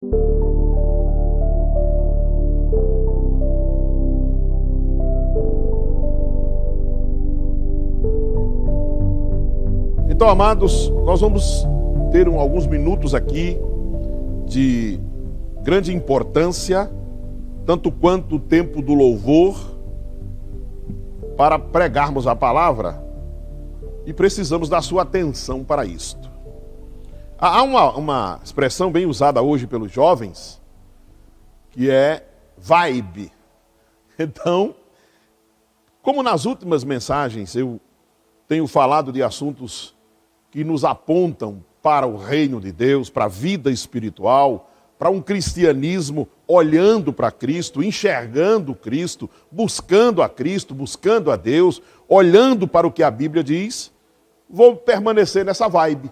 Então, amados, nós vamos ter alguns minutos aqui de grande importância, tanto quanto o tempo do louvor, para pregarmos a palavra, e precisamos da sua atenção para isto. Há uma expressão bem usada hoje pelos jovens, que é vibe. Então, como nas últimas mensagens eu tenho falado de assuntos que nos apontam para o reino de Deus, para a vida espiritual, para um cristianismo olhando para Cristo, enxergando Cristo, buscando a Cristo, buscando a Deus, olhando para o que a Bíblia diz, vou permanecer nessa vibe,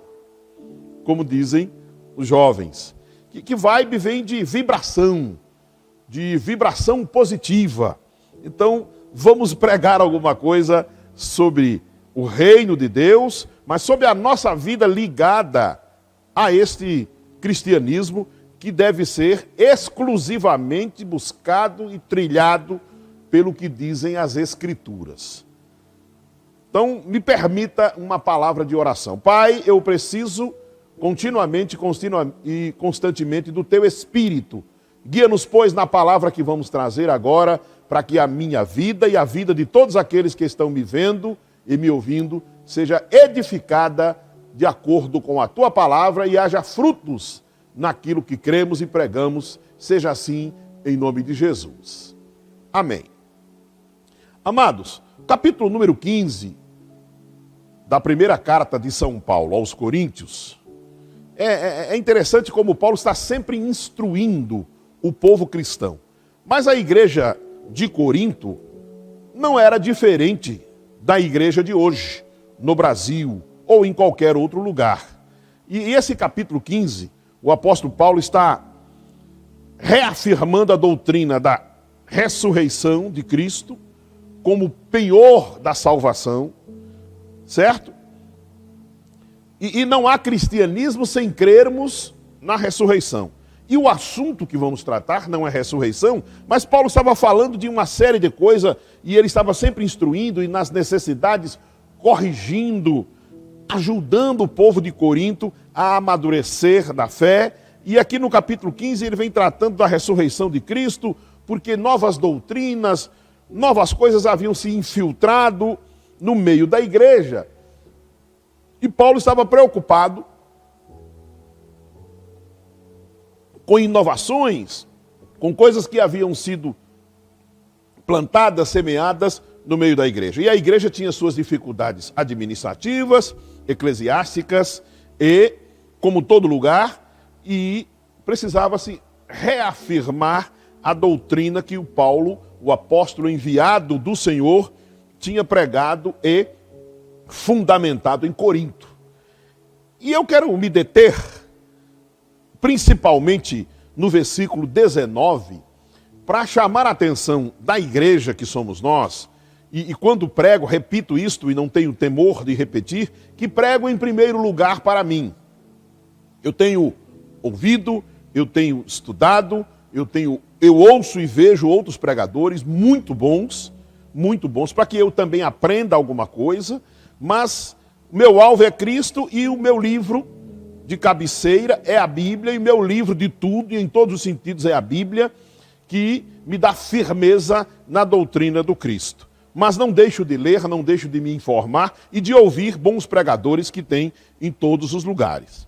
como dizem os jovens. Que vibe vem de vibração positiva. Então, vamos pregar alguma coisa sobre o reino de Deus, mas sobre a nossa vida ligada a este cristianismo que deve ser exclusivamente buscado e trilhado pelo que dizem as Escrituras. Então, me permita uma palavra de oração. Pai, eu preciso continuamente e constantemente do Teu Espírito. Guia-nos, pois, na palavra que vamos trazer agora, para que a minha vida e a vida de todos aqueles que estão me vendo e me ouvindo seja edificada de acordo com a Tua palavra e haja frutos naquilo que cremos e pregamos, seja assim em nome de Jesus. Amém. Amados, capítulo número 15 da primeira carta de São Paulo aos Coríntios, é interessante como Paulo está sempre instruindo o povo cristão. Mas a igreja de Corinto não era diferente da igreja de hoje, no Brasil ou em qualquer outro lugar. E esse capítulo 15, o apóstolo Paulo está reafirmando a doutrina da ressurreição de Cristo como penhor da salvação, certo? E não há cristianismo sem crermos na ressurreição. E o assunto que vamos tratar não é ressurreição, mas Paulo estava falando de uma série de coisas e ele estava sempre instruindo e nas necessidades corrigindo, ajudando o povo de Corinto a amadurecer na fé. E aqui no capítulo 15 ele vem tratando da ressurreição de Cristo, porque novas doutrinas, novas coisas haviam se infiltrado no meio da igreja. E Paulo estava preocupado com inovações, com coisas que haviam sido plantadas, semeadas no meio da igreja. E a igreja tinha suas dificuldades administrativas, eclesiásticas e, como todo lugar, e precisava-se reafirmar a doutrina que o Paulo, o apóstolo enviado do Senhor, tinha pregado e fundamentado em Corinto. E eu quero me deter principalmente no versículo 19, para chamar a atenção da igreja que somos nós, e quando prego, repito isto e não tenho temor de repetir, que prego em primeiro lugar para mim. Eu tenho ouvido, eu tenho estudado, eu ouço e vejo outros pregadores muito bons, para que eu também aprenda alguma coisa, mas o meu alvo é Cristo e o meu livro de cabeceira é a Bíblia, e meu livro de tudo, e em todos os sentidos é a Bíblia, que me dá firmeza na doutrina do Cristo. Mas não deixo de ler, não deixo de me informar e de ouvir bons pregadores que tem em todos os lugares.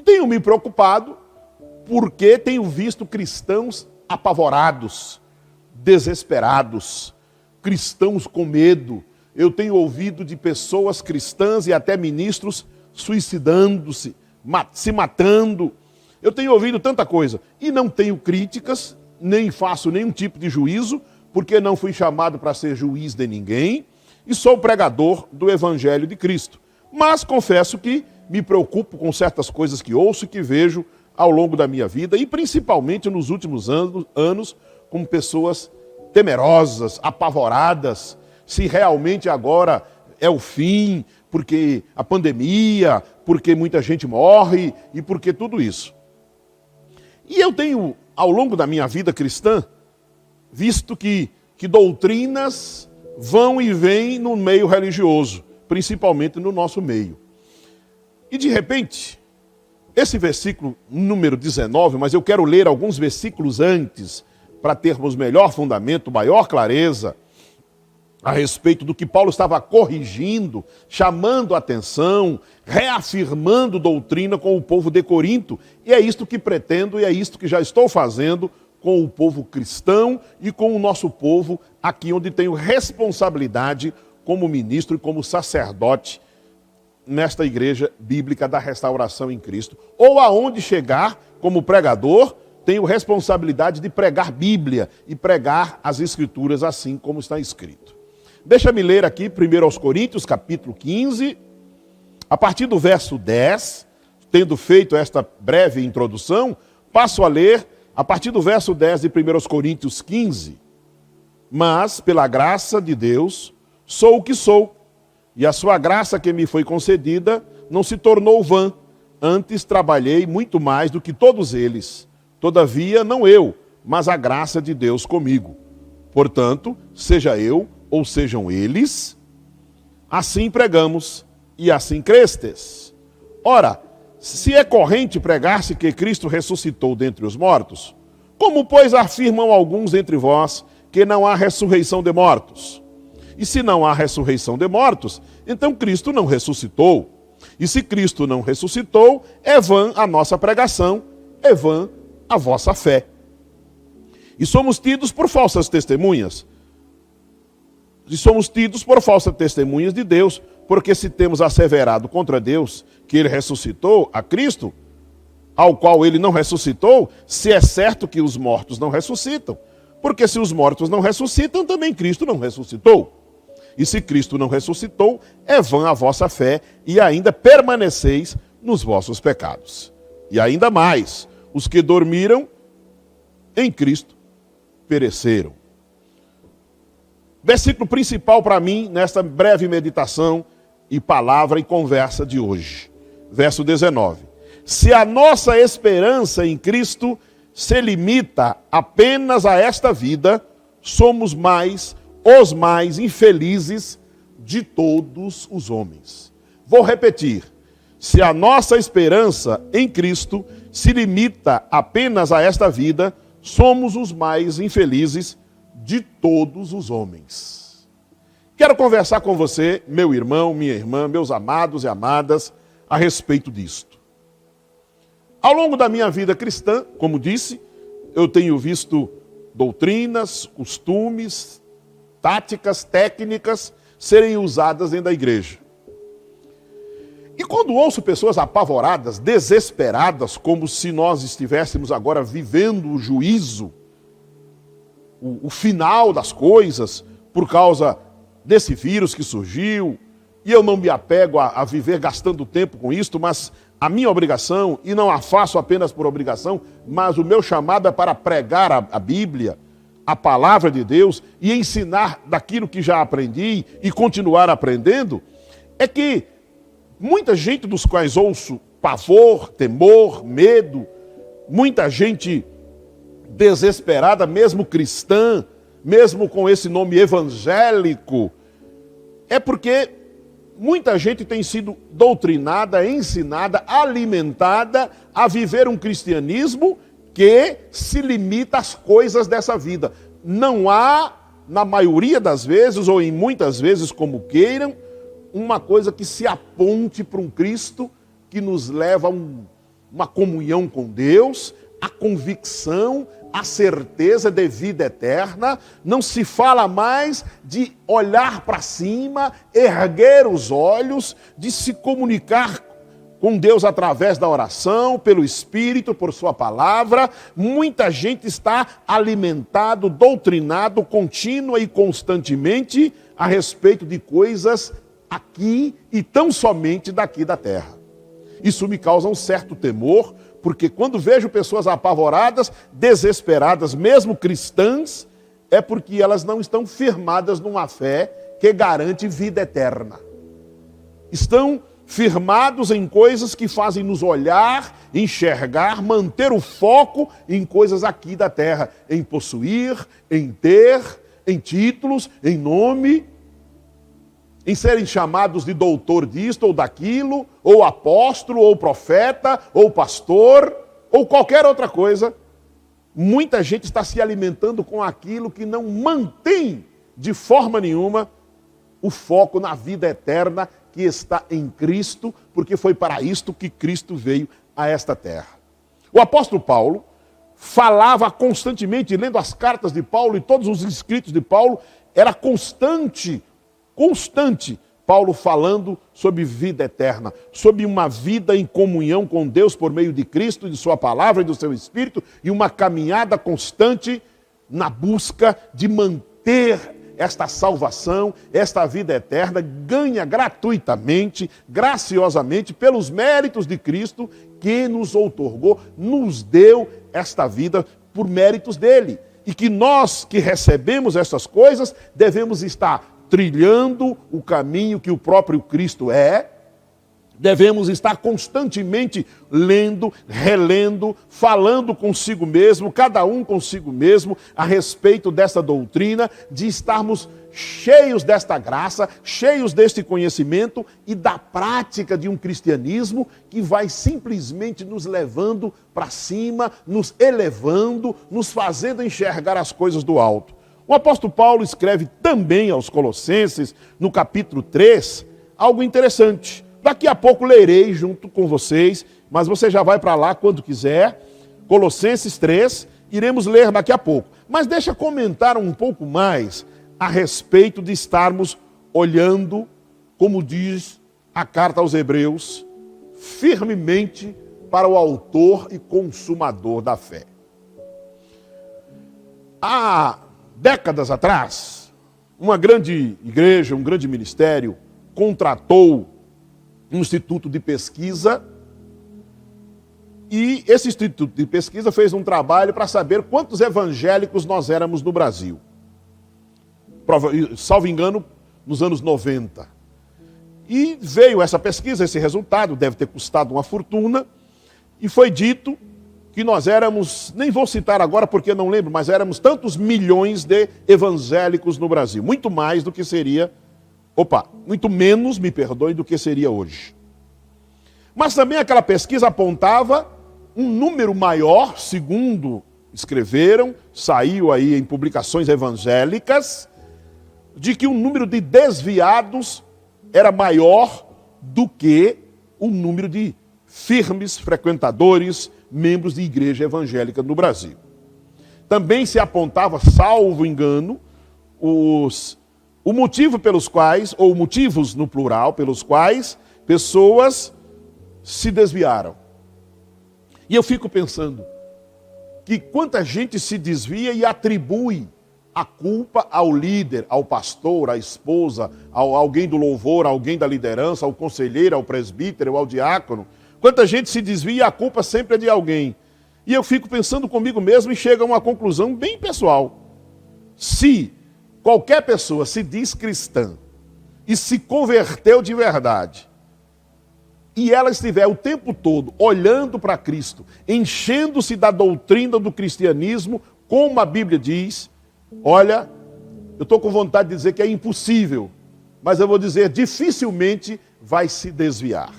Tenho me preocupado porque tenho visto cristãos apavorados, desesperados, cristãos com medo. Eu tenho ouvido de pessoas cristãs e até ministros suicidando-se, se matando. Eu tenho ouvido tanta coisa e não tenho críticas, nem faço nenhum tipo de juízo, porque não fui chamado para ser juiz de ninguém e sou pregador do Evangelho de Cristo. Mas confesso que me preocupo com certas coisas que ouço e que vejo ao longo da minha vida e principalmente nos últimos anos com pessoas temerosas, apavoradas, se realmente agora é o fim, porque a pandemia, porque muita gente morre e porque tudo isso. E eu tenho, ao longo da minha vida cristã, visto que doutrinas vão e vêm no meio religioso, principalmente no nosso meio. E de repente, esse versículo número 19, mas eu quero ler alguns versículos antes, para termos melhor fundamento, maior clareza, a respeito do que Paulo estava corrigindo, chamando a atenção, reafirmando doutrina com o povo de Corinto. E é isto que pretendo e é isto que já estou fazendo com o povo cristão e com o nosso povo aqui onde tenho responsabilidade como ministro e como sacerdote nesta igreja bíblica da restauração em Cristo. Ou aonde chegar como pregador, tenho responsabilidade de pregar Bíblia e pregar as Escrituras assim como está escrito. Deixa-me ler aqui 1 Coríntios, capítulo 15, a partir do verso 10, tendo feito esta breve introdução, passo a ler a partir do verso 10 de 1 Coríntios 15. Mas, pela graça de Deus, sou o que sou, e a sua graça que me foi concedida não se tornou vã. Antes trabalhei muito mais do que todos eles. Todavia, não eu, mas a graça de Deus comigo. Portanto, seja eu ou sejam eles, assim pregamos e assim crestes. Ora, se é corrente pregar-se que Cristo ressuscitou dentre os mortos, como, pois, afirmam alguns entre vós que não há ressurreição de mortos? E se não há ressurreição de mortos, então Cristo não ressuscitou. E se Cristo não ressuscitou, é vã a nossa pregação, é vã a vossa fé. E somos tidos por falsas testemunhas. E somos tidos por falsas testemunhas de Deus, porque se temos asseverado contra Deus que ele ressuscitou a Cristo, ao qual ele não ressuscitou, se é certo que os mortos não ressuscitam. Porque se os mortos não ressuscitam, também Cristo não ressuscitou. E se Cristo não ressuscitou, é vã a vossa fé e ainda permaneceis nos vossos pecados. E ainda mais, os que dormiram em Cristo pereceram. Versículo principal para mim, nesta breve meditação e palavra e conversa de hoje. Verso 19. Se a nossa esperança em Cristo se limita apenas a esta vida, somos os mais infelizes de todos os homens. Vou repetir. Se a nossa esperança em Cristo se limita apenas a esta vida, somos os mais infelizes de todos os homens. Quero conversar com você, meu irmão, minha irmã, meus amados e amadas, a respeito disto. Ao longo da minha vida cristã, como disse, eu tenho visto doutrinas, costumes, táticas, técnicas serem usadas dentro da igreja. E quando ouço pessoas apavoradas, desesperadas, como se nós estivéssemos agora vivendo o juízo, o final das coisas, por causa desse vírus que surgiu, e eu não me apego a viver gastando tempo com isto, mas a minha obrigação, e não a faço apenas por obrigação, mas o meu chamado é para pregar a Bíblia, a palavra de Deus, e ensinar daquilo que já aprendi e continuar aprendendo, é que muita gente dos quais ouço pavor, temor, medo, muita gente desesperada, mesmo cristã, mesmo com esse nome evangélico, é porque muita gente tem sido doutrinada, ensinada, alimentada a viver um cristianismo que se limita às coisas dessa vida. Não há, na maioria das vezes, ou em muitas vezes, como queiram, uma coisa que se aponte para um Cristo que nos leva a uma comunhão com Deus, a convicção, a certeza de vida eterna. Não se fala mais de olhar para cima, erguer os olhos, de se comunicar com Deus através da oração, pelo Espírito, por sua palavra. Muita gente está alimentado, doutrinado, contínua e constantemente a respeito de coisas aqui e tão somente daqui da terra. Isso me causa um certo temor, porque quando vejo pessoas apavoradas, desesperadas, mesmo cristãs, é porque elas não estão firmadas numa fé que garante vida eterna. Estão firmados em coisas que fazem nos olhar, enxergar, manter o foco em coisas aqui da terra, em possuir, em ter, em títulos, em nome, em serem chamados de doutor disto ou daquilo, ou apóstolo, ou profeta, ou pastor, ou qualquer outra coisa. Muita gente está se alimentando com aquilo que não mantém de forma nenhuma o foco na vida eterna que está em Cristo, porque foi para isto que Cristo veio a esta terra. O apóstolo Paulo falava constantemente, lendo as cartas de Paulo e todos os escritos de Paulo, era constante Paulo falando sobre vida eterna, sobre uma vida em comunhão com Deus por meio de Cristo, de sua palavra e do seu Espírito, e uma caminhada constante na busca de manter esta salvação, esta vida eterna, ganha gratuitamente, graciosamente, pelos méritos de Cristo, que nos outorgou, nos deu esta vida por méritos dele. E que nós que recebemos essas coisas, devemos estar trilhando o caminho que o próprio Cristo é, devemos estar constantemente lendo, relendo, falando consigo mesmo, cada um consigo mesmo, a respeito dessa doutrina, de estarmos cheios desta graça, cheios deste conhecimento e da prática de um cristianismo que vai simplesmente nos levando para cima, nos elevando, nos fazendo enxergar as coisas do alto. O apóstolo Paulo escreve também aos Colossenses, no capítulo 3, algo interessante. Daqui a pouco lerei junto com vocês, mas você já vai para lá quando quiser. Colossenses 3, iremos ler daqui a pouco. Mas deixa eu comentar um pouco mais a respeito de estarmos olhando, como diz a carta aos Hebreus, firmemente para o autor e consumador da fé. Há décadas atrás, uma grande igreja, um grande ministério, contratou um instituto de pesquisa, e esse instituto de pesquisa fez um trabalho para saber quantos evangélicos nós éramos no Brasil. Salvo engano, nos anos 90. E veio essa pesquisa, esse resultado, deve ter custado uma fortuna, e foi dito que nós éramos, nem vou citar agora porque não lembro, mas éramos tantos milhões de evangélicos no Brasil. Muito mais do que seria, muito menos, me perdoe, do que seria hoje. Mas também aquela pesquisa apontava um número maior, segundo escreveram, saiu aí em publicações evangélicas, de que o número de desviados era maior do que o número de firmes frequentadores, membros de igreja evangélica no Brasil. Também se apontava, salvo engano, o motivo pelos quais, ou motivos no plural, pelos quais pessoas se desviaram. E eu fico pensando que quanta gente se desvia e atribui a culpa ao líder, ao pastor, à esposa, a alguém do louvor, a alguém da liderança, ao conselheiro, ao presbítero, ao diácono. Quanta gente se desvia e a culpa sempre é de alguém. E eu fico pensando comigo mesmo e chego a uma conclusão bem pessoal. Se qualquer pessoa se diz cristã e se converteu de verdade, e ela estiver o tempo todo olhando para Cristo, enchendo-se da doutrina do cristianismo, como a Bíblia diz, olha, eu estou com vontade de dizer que é impossível, mas eu vou dizer, dificilmente vai se desviar.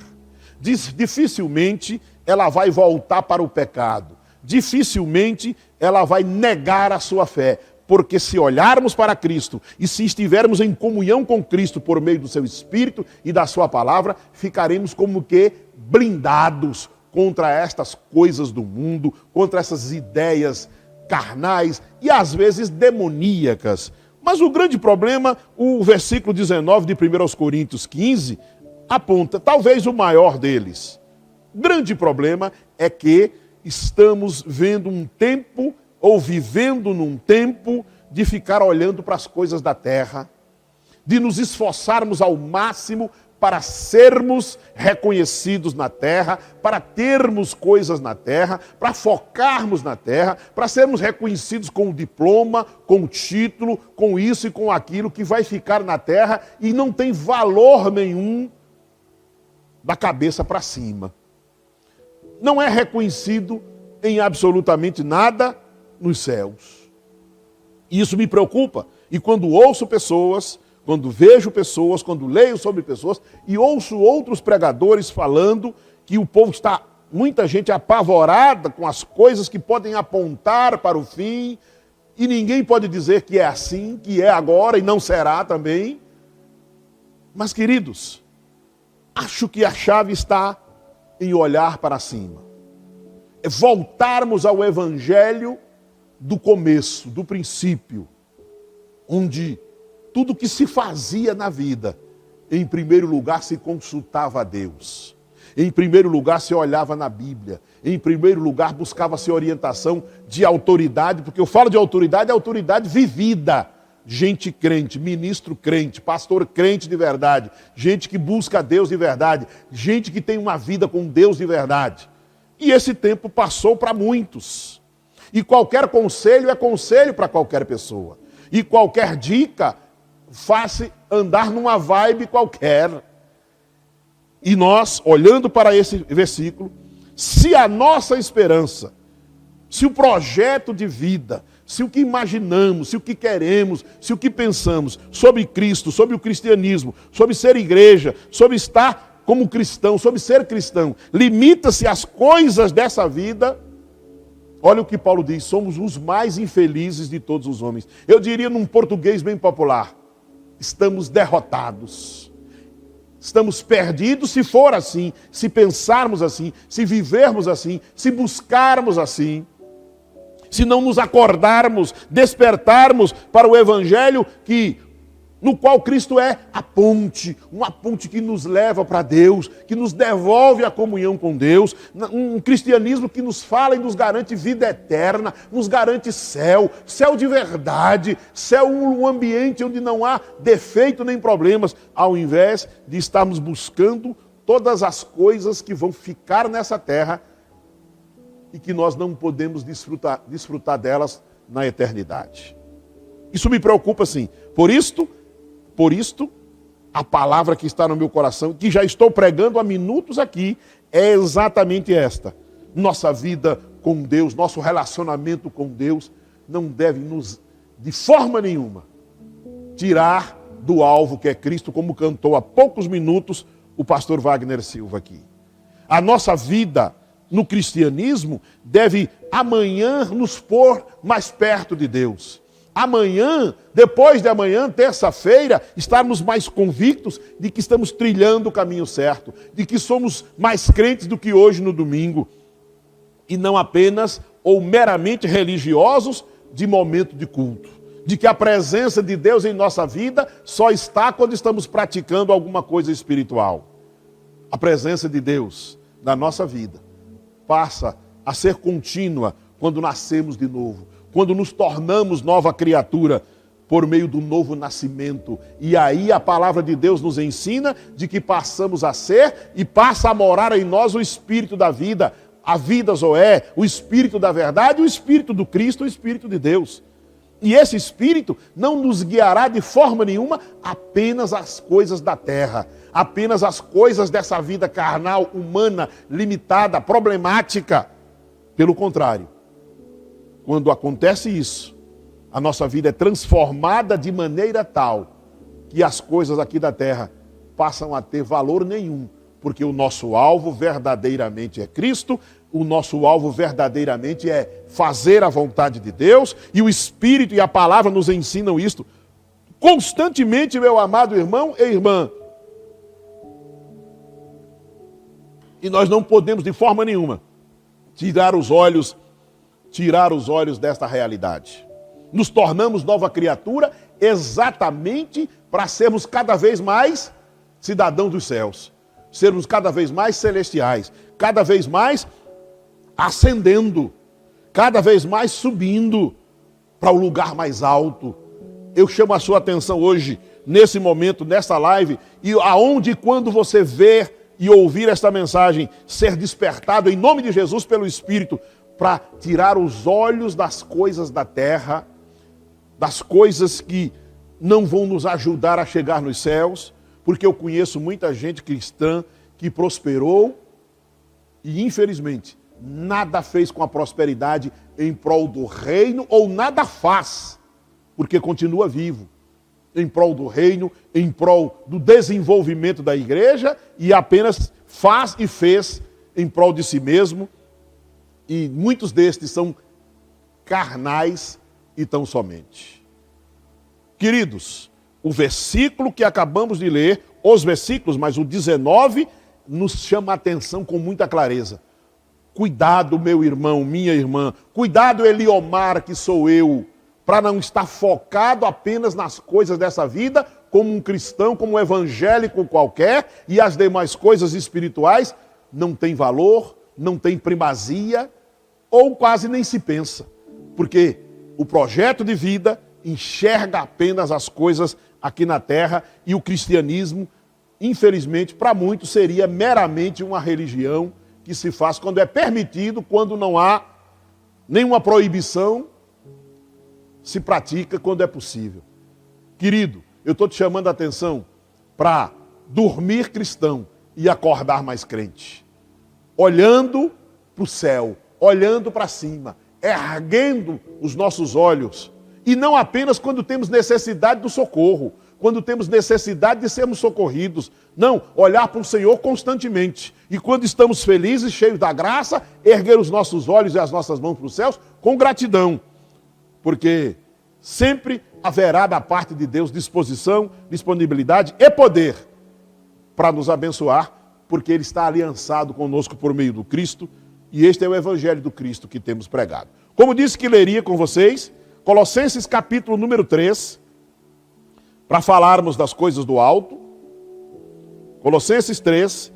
Dificilmente ela vai voltar para o pecado. Dificilmente ela vai negar a sua fé. Porque se olharmos para Cristo e se estivermos em comunhão com Cristo por meio do seu Espírito e da sua palavra, ficaremos como que blindados contra estas coisas do mundo, contra essas ideias carnais e às vezes demoníacas. Mas o grande problema, o versículo 19 de 1 Coríntios 15, aponta, talvez o maior deles. O grande problema é que estamos vendo um tempo, ou vivendo num tempo, de ficar olhando para as coisas da terra, de nos esforçarmos ao máximo para sermos reconhecidos na terra, para termos coisas na terra, para focarmos na terra, para sermos reconhecidos com o diploma, com o título, com isso e com aquilo que vai ficar na terra e não tem valor nenhum da cabeça para cima. Não é reconhecido em absolutamente nada nos céus. E isso me preocupa. E quando ouço pessoas, quando vejo pessoas, quando leio sobre pessoas e ouço outros pregadores falando que o povo está, muita gente apavorada com as coisas que podem apontar para o fim, e ninguém pode dizer que é assim, que é agora e não será também. Mas, queridos, acho que a chave está em olhar para cima. É voltarmos ao evangelho do começo, do princípio, onde tudo que se fazia na vida, em primeiro lugar se consultava a Deus. Em primeiro lugar se olhava na Bíblia. Em primeiro lugar buscava-se orientação de autoridade, porque eu falo de autoridade, é autoridade vivida. Gente crente, ministro crente, pastor crente de verdade, gente que busca a Deus de verdade, gente que tem uma vida com Deus de verdade. E esse tempo passou para muitos. E qualquer conselho é conselho para qualquer pessoa. E qualquer dica faz andar numa vibe qualquer. E nós, olhando para esse versículo, se a nossa esperança, se o projeto de vida, se o que imaginamos, se o que queremos, se o que pensamos sobre Cristo, sobre o cristianismo, sobre ser igreja, sobre estar como cristão, sobre ser cristão, limita-se às coisas dessa vida, olha o que Paulo diz, somos os mais infelizes de todos os homens. Eu diria num português bem popular, estamos derrotados. Estamos perdidos se for assim, se pensarmos assim, se vivermos assim, se buscarmos assim. Se não nos acordarmos, despertarmos para o evangelho no qual Cristo é a ponte, uma ponte que nos leva para Deus, que nos devolve a comunhão com Deus, um cristianismo que nos fala e nos garante vida eterna, nos garante céu, céu de verdade, céu um ambiente onde não há defeito nem problemas, ao invés de estarmos buscando todas as coisas que vão ficar nessa terra e que nós não podemos desfrutar delas na eternidade. Isso me preocupa, sim. Por isto, a palavra que está no meu coração, que já estou pregando há minutos aqui, é exatamente esta. Nossa vida com Deus, nosso relacionamento com Deus, não deve nos, de forma nenhuma, tirar do alvo que é Cristo, como cantou há poucos minutos o pastor Wagner Silva aqui. A nossa vida no cristianismo deve amanhã nos pôr mais perto de Deus. Amanhã, depois de amanhã, terça-feira, estarmos mais convictos de que estamos trilhando o caminho certo, de que somos mais crentes do que hoje no domingo, e não apenas ou meramente religiosos de momento de culto, de que a presença de Deus em nossa vida só está quando estamos praticando alguma coisa espiritual. A presença de Deus na nossa vida passa a ser contínua quando nascemos de novo, quando nos tornamos nova criatura por meio do novo nascimento. E aí a palavra de Deus nos ensina de que passamos a ser e passa a morar em nós o Espírito da vida, a vida Zoé, o Espírito da verdade, o Espírito do Cristo, o Espírito de Deus. E esse Espírito não nos guiará de forma nenhuma apenas às coisas da terra, apenas às coisas dessa vida carnal, humana, limitada, problemática. Pelo contrário, quando acontece isso, a nossa vida é transformada de maneira tal que as coisas aqui da terra passam a ter valor nenhum, porque o nosso alvo verdadeiramente é Cristo, o nosso alvo verdadeiramente é fazer a vontade de Deus, e o Espírito e a palavra nos ensinam isto constantemente, meu amado irmão e irmã. E nós não podemos de forma nenhuma tirar os olhos desta realidade. Nos tornamos nova criatura exatamente para sermos cada vez mais cidadãos dos céus, sermos cada vez mais celestiais, cada vez mais ascendendo, cada vez mais subindo para o lugar mais alto. Eu chamo a sua atenção hoje, nesse momento, nessa live, e aonde e quando você ver e ouvir esta mensagem, ser despertado em nome de Jesus pelo Espírito, para tirar os olhos das coisas da terra, das coisas que não vão nos ajudar a chegar nos céus, porque eu conheço muita gente cristã que prosperou e, infelizmente, nada fez com a prosperidade em prol do reino, ou nada faz, porque continua vivo, em prol do reino, em prol do desenvolvimento da igreja, e apenas faz e fez em prol de si mesmo, e muitos destes são carnais e tão somente. Queridos, o versículo que acabamos de ler, os versículos, mas o 19, nos chama a atenção com muita clareza. Cuidado, meu irmão, minha irmã, cuidado, Eliomar, que sou eu, para não estar focado apenas nas coisas dessa vida, como um cristão, como um evangélico qualquer, e as demais coisas espirituais não têm valor, não têm primazia, ou quase nem se pensa. Porque o projeto de vida enxerga apenas as coisas aqui na terra, e o cristianismo, infelizmente, para muitos seria meramente uma religião que se faz quando é permitido, quando não há nenhuma proibição, se pratica quando é possível. Querido, eu estou te chamando a atenção para dormir cristão e acordar mais crente. Olhando para o céu, olhando para cima, erguendo os nossos olhos. E não apenas quando temos necessidade do socorro, quando temos necessidade de sermos socorridos. Não, olhar para o Senhor constantemente. E quando estamos felizes, cheios da graça, erguer os nossos olhos e as nossas mãos para os céus com gratidão. Porque sempre haverá da parte de Deus disposição, disponibilidade e poder para nos abençoar, porque Ele está aliançado conosco por meio do Cristo, e este é o Evangelho do Cristo que temos pregado. Como disse que leria com vocês, Colossenses capítulo número 3, para falarmos das coisas do alto. Colossenses 3,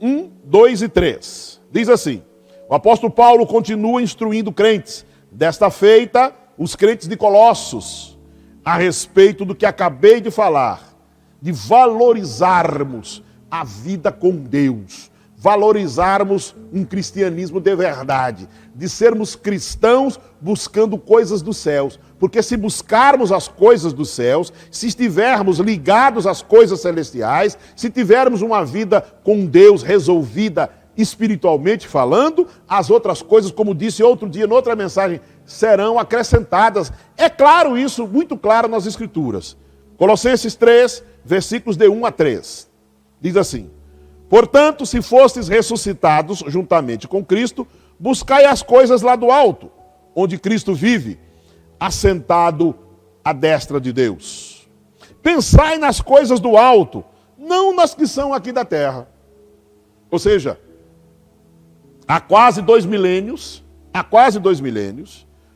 1, 2 e 3. Diz assim: o apóstolo Paulo continua instruindo crentes, desta feita, os crentes de Colossos, a respeito do que acabei de falar, de valorizarmos a vida com Deus, valorizarmos um cristianismo de verdade, de sermos cristãos buscando coisas dos céus. Porque se buscarmos as coisas dos céus, se estivermos ligados às coisas celestiais, se tivermos uma vida com Deus resolvida espiritualmente falando, as outras coisas, como disse outro dia, noutra mensagem, serão acrescentadas. É claro isso, muito claro nas Escrituras. Colossenses 3, versículos de 1 a 3. Diz assim: portanto, se fostes ressuscitados juntamente com Cristo, buscai as coisas lá do alto, onde Cristo vive, assentado à destra de Deus. Pensai nas coisas do alto, não nas que são aqui da terra. Ou seja, há quase 2 milênios,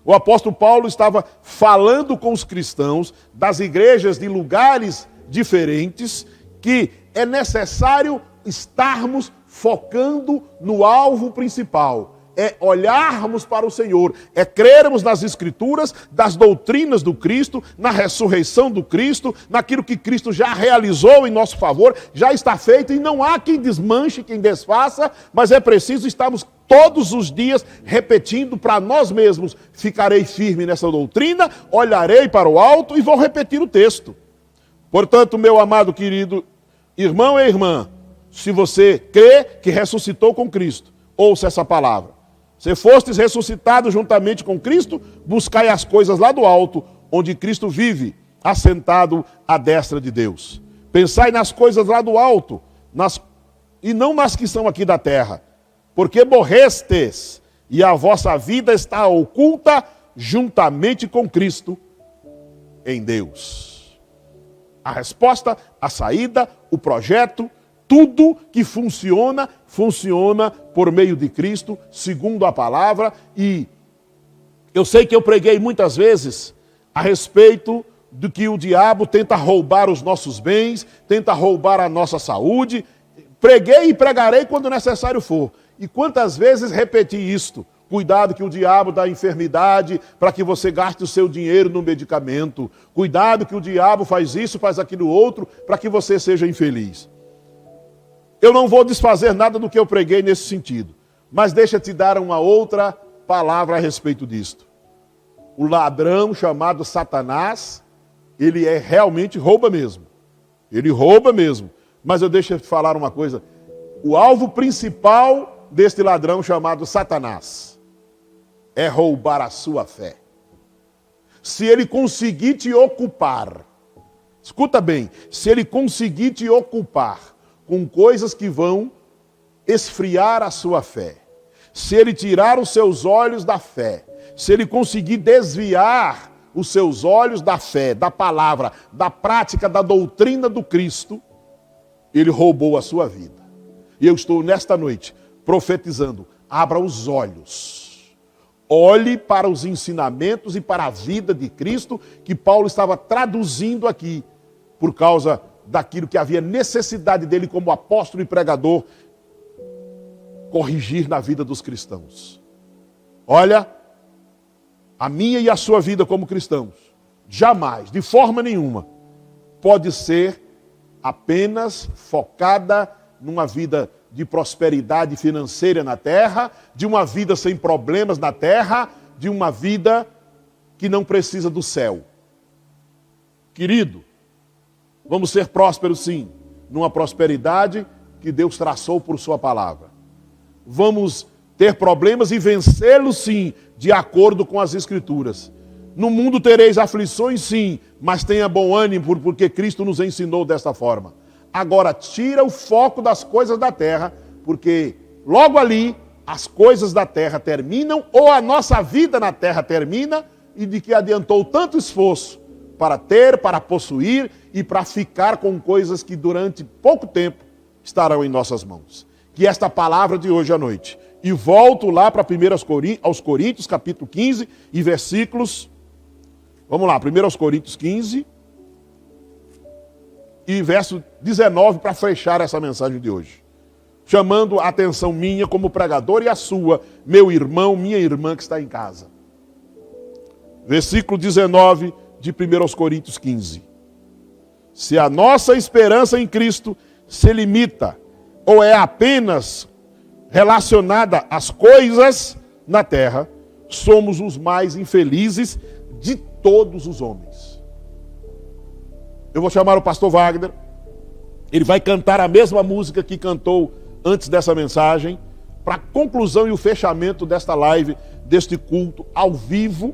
o apóstolo Paulo estava falando com os cristãos das igrejas de lugares diferentes, que é necessário estarmos focando no alvo principal. É olharmos para o Senhor, é crermos nas Escrituras, das doutrinas do Cristo, na ressurreição do Cristo, naquilo que Cristo já realizou em nosso favor, já está feito, e não há quem desmanche, quem desfaça, mas é preciso estarmos todos os dias repetindo para nós mesmos: ficarei firme nessa doutrina, olharei para o alto, e vou repetir o texto. Portanto, meu amado querido irmão e irmã, se você crê que ressuscitou com Cristo, ouça essa palavra: se fostes ressuscitados juntamente com Cristo, buscai as coisas lá do alto, onde Cristo vive, assentado à destra de Deus. Pensai nas coisas lá do alto, e não nas que são aqui da terra, porque morrestes, e a vossa vida está oculta juntamente com Cristo em Deus. A resposta, a saída, o projeto, tudo que funciona, funciona por meio de Cristo, segundo a palavra. E eu sei que eu preguei muitas vezes a respeito do que o diabo tenta roubar os nossos bens, tenta roubar a nossa saúde. Preguei e pregarei quando necessário for. E quantas vezes repeti isto: cuidado que o diabo dá enfermidade para que você gaste o seu dinheiro no medicamento. Cuidado que o diabo faz isso, faz aquilo outro, para que você seja infeliz. Eu não vou desfazer nada do que eu preguei nesse sentido, mas deixa eu te dar uma outra palavra a respeito disto. O ladrão chamado Satanás, ele realmente rouba mesmo. Ele rouba mesmo. Mas eu deixo eu te falar uma coisa: O alvo principal deste ladrão chamado Satanás é roubar a sua fé. Se ele conseguir te ocupar, escuta bem, se ele conseguir te ocupar com coisas que vão esfriar a sua fé, se ele tirar os seus olhos da fé, se ele conseguir desviar os seus olhos da fé, da palavra, da prática, da doutrina do Cristo, ele roubou a sua vida. E eu estou nesta noite profetizando, abra os olhos, olhe para os ensinamentos e para a vida de Cristo que Paulo estava traduzindo aqui, por causa daquilo que havia necessidade dele como apóstolo e pregador, corrigir na vida dos cristãos. Olha, a minha e a sua vida como cristãos, jamais, de forma nenhuma, pode ser apenas focada numa vida de prosperidade financeira na terra, de uma vida sem problemas na terra, de uma vida que não precisa do céu. Querido, vamos ser prósperos sim, numa prosperidade que Deus traçou por sua palavra. Vamos ter problemas e vencê-los sim, de acordo com as Escrituras. No mundo tereis aflições sim, mas tenha bom ânimo, porque Cristo nos ensinou desta forma. Agora tira o foco das coisas da terra, porque logo ali as coisas da terra terminam, ou a nossa vida na terra termina, e de que adiantou tanto esforço para ter, para possuir e para ficar com coisas que durante pouco tempo estarão em nossas mãos. Que esta palavra de hoje à noite, e volto lá para 1 aos Coríntios, capítulo 15, e versículos, vamos lá, 1 aos Coríntios 15, e verso 19, para fechar essa mensagem de hoje. Chamando a atenção minha como pregador e a sua, meu irmão, minha irmã que está em casa. Versículo 19 de 1 aos Coríntios 15. Se a nossa esperança em Cristo se limita ou é apenas relacionada às coisas na terra, somos os mais infelizes de todos os homens. Eu vou chamar o pastor Wagner, ele vai cantar a mesma música que cantou antes dessa mensagem, para a conclusão e o fechamento desta live, deste culto ao vivo,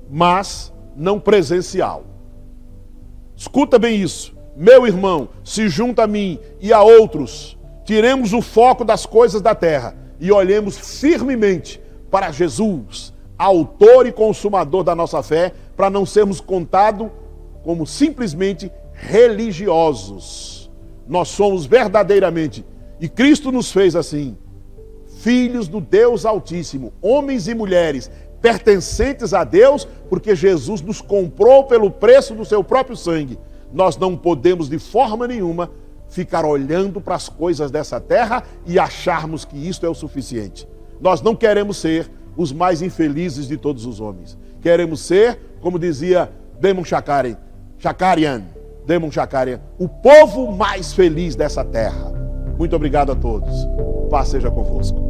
mas não presencial. Escuta bem isso, meu irmão, se junta a mim e a outros, tiremos o foco das coisas da terra e olhemos firmemente para Jesus, autor e consumador da nossa fé, para não sermos contados como simplesmente religiosos. Nós somos verdadeiramente, e Cristo nos fez assim, filhos do Deus Altíssimo, homens e mulheres pertencentes a Deus, porque Jesus nos comprou pelo preço do seu próprio sangue. Nós não podemos de forma nenhuma ficar olhando para as coisas dessa terra e acharmos que isto é o suficiente. Nós não queremos ser os mais infelizes de todos os homens. Queremos ser, como dizia Demon Shakarian, o povo mais feliz dessa terra. Muito obrigado a todos. Paz seja convosco.